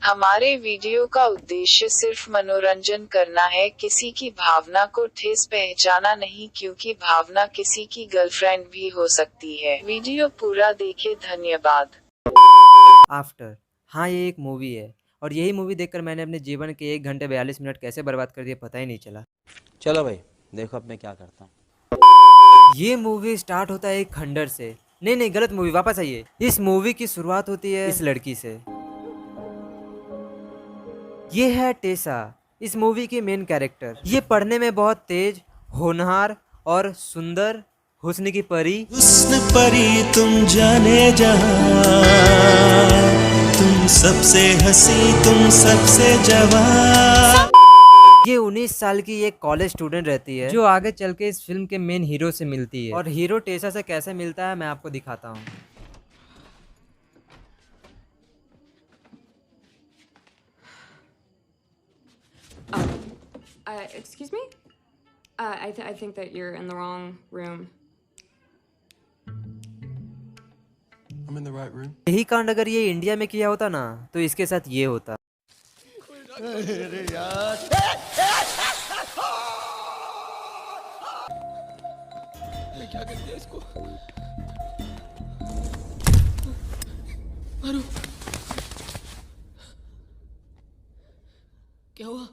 हमारे वीडियो का उद्देश्य सिर्फ मनोरंजन करना है, किसी की भावना को ठेस पहुंचाना नहीं, क्योंकि भावना किसी की गर्लफ्रेंड भी हो सकती है। वीडियो पूरा देखे, धन्यवाद। आफ्टर, हाँ ये एक मूवी है और यही मूवी देखकर मैंने अपने जीवन के 1 घंटे 42 मिनट कैसे बर्बाद कर दिए पता ही नहीं चला। चलो भाई देखो अब मैं क्या करता हूँ। ये मूवी स्टार्ट होता है एक खंडर से। नहीं गलत मूवी, वापस आइए। इस मूवी की शुरुआत होती है इस लड़की से। ये है टेसा, इस मूवी की मेन कैरेक्टर। ये पढ़ने में बहुत तेज, होनहार और सुंदर हुस्न की परी। हुस्न परी तुम जाने जहां, तुम सबसे हंसी तुम सबसे जवान। ये 19 साल की एक कॉलेज स्टूडेंट रहती है जो आगे चल के इस फिल्म के मेन हीरो से मिलती है। और हीरो टेसा से कैसे मिलता है मैं आपको दिखाता हूँ। Excuse me? I think that you're in the wrong room. I'm in the right room. यही कांड अगर ये इंडिया में किया होता ना तो इसके साथ ये होता। अरे यार मैं क्या कर दिया इसको? मारो। क्या हुआ?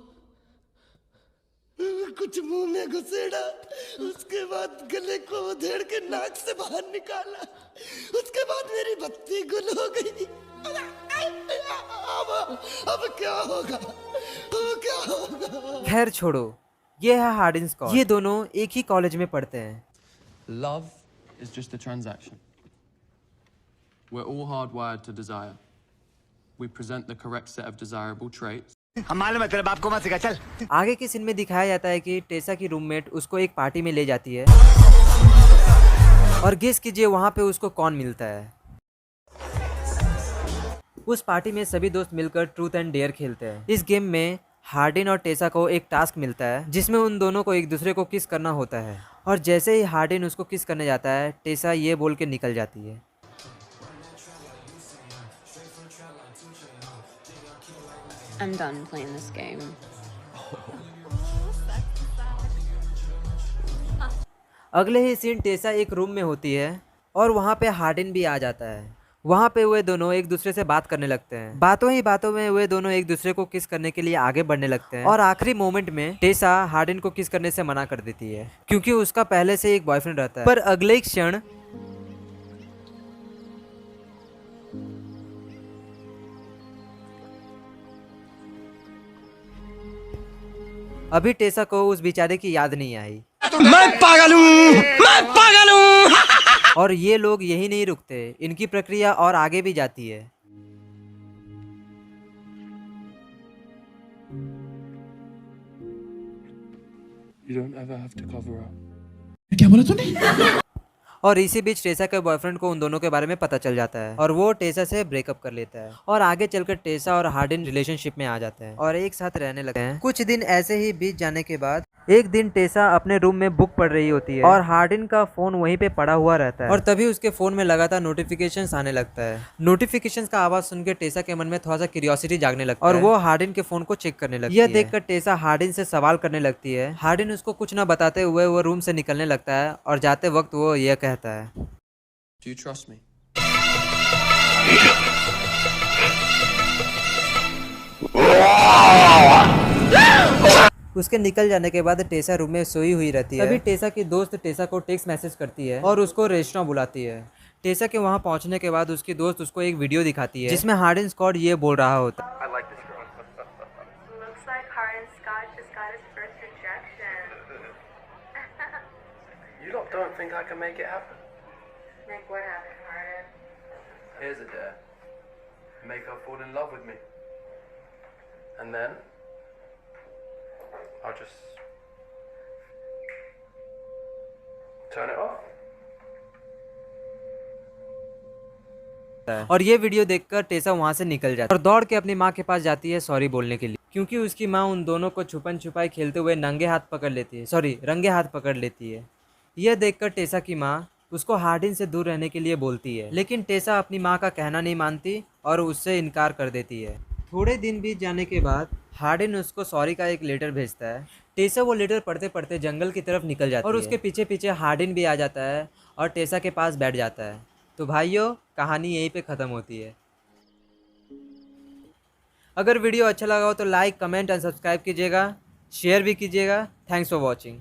कुछ मुंह में घुसेड़ा, उसके बाद गले को उधेड़ के नाक से बाहर निकाला, उसके बाद मेरी बत्ती गुल हो गई। अब क्या होगा? क्या होगा? खैर छोड़ो, ये है हार्डिन स्कॉट। ये दोनों एक ही कॉलेज में पढ़ते हैं। Love is just a transaction. We're all hardwired to desire. We present the correct set of desirable traits. हम मालूम है तेरे बाप को मत सिखा, चल। आगे के सीन में दिखाया जाता है कि टेसा की रूममेट उसको एक पार्टी में ले जाती है और गेस कीजिए वहां पे उसको कौन मिलता है। उस पार्टी में सभी दोस्त मिलकर ट्रूथ एंड डेयर खेलते हैं। इस गेम में हार्डिन और टेसा को एक टास्क मिलता है जिसमें उन दोनों को एक दूसरे को किस करना होता है। और जैसे ही हार्डिन उसको किस करने जाता है टेसा ये बोल के निकल जाती है। I'm done playing this game. अगले ही सीन टेसा एक रूम में होती है और वहाँ पे हार्डिन भी आ जाता है। वहाँ पे वे दोनों एक दूसरे से बात करने लगते हैं। बातों ही बातों में वे दोनों एक दूसरे को किस करने के लिए आगे बढ़ने लगते हैं और आखिरी मोमेंट में टेसा हार्डिन को किस करने से मना कर देती है क्योंकि उसका पहले से एक बॉयफ्रेंड रहता है। पर अगले ही क्षण अभी टेसा को उस बेचारे की याद नहीं आई। मैं पागल हूँ। और ये लोग यही नहीं रुकते, इनकी प्रक्रिया और आगे भी जाती है। You don't ever have to cover up. क्या बोला तूने? और इसी बीच टेसा के बॉयफ्रेंड को उन दोनों के बारे में पता चल जाता है और वो टेसा से ब्रेकअप कर लेता है और आगे चलकर टेसा और हार्डिन रिलेशनशिप में आ जाते हैं और एक साथ रहने लगते हैं। कुछ दिन ऐसे ही बीत जाने के बाद एक दिन टेसा अपने रूम में बुक पढ़ रही होती है और हार्डिन का फोन वहीं पे पड़ा हुआ रहता है और तभी उसके फोन में लगातार नोटिफिकेशंस आने लगता है। नोटिफिकेशंस का आवाज सुन के टेसा के मन में थोड़ा सा क्यूरियोसिटी जागने लगता है और वो हार्डिन के फोन को चेक करने लगती है। यह देखकर टेसा हार्डिन से सवाल करने लगती है। हार्डिन उसको कुछ न बताते हुए वो रूम से निकलने लगता है और जाते वक्त वो यह कहता है, Do you trust me? उसके निकल जाने के बाद टेसा रूम में सोई हुई रहती है। तभी टेसा की दोस्त टेसा को टेक्स्ट मैसेज करती है और उसको रेस्टोरेंट बुलाती है। टेसा के वहां पहुंचने के बाद उसकी दोस्त उसको एक वीडियो दिखाती है जिसमें हार्डिन स्कॉट ये बोल रहा होता है, Looks like Harden Scott just got his first rejection. You lot don't think I can make it happen? Like, what happened, Harden? Here's a dare. Make her fall in love with me. And then I'll just turn it off. और ये video देखकर टेसा वहां से निकल जाती है और दौड़ के अपनी माँ के पास जाती है सॉरी बोलने के लिए, क्योंकि उसकी माँ उन दोनों को छुपन छुपाई खेलते हुए रंगे हाथ पकड़ लेती है। यह देखकर टेसा की माँ उसको हार्डिन से दूर रहने के लिए बोलती है, लेकिन टेसा अपनी माँ का कहना नहीं मानती और उससे इनकार कर देती है। थोड़े दिन बीत जाने के बाद हार्डिन उसको सॉरी का एक लेटर भेजता है। टेसा वो लेटर पढ़ते पढ़ते जंगल की तरफ निकल जाती है और उसके पीछे पीछे हार्डिन भी आ जाता है और टेसा के पास बैठ जाता है। तो भाइयों, कहानी यहीं पे ख़त्म होती है। अगर वीडियो अच्छा लगा हो तो लाइक, कमेंट एंड सब्सक्राइब कीजिएगा, शेयर भी कीजिएगा। Thanks for watching.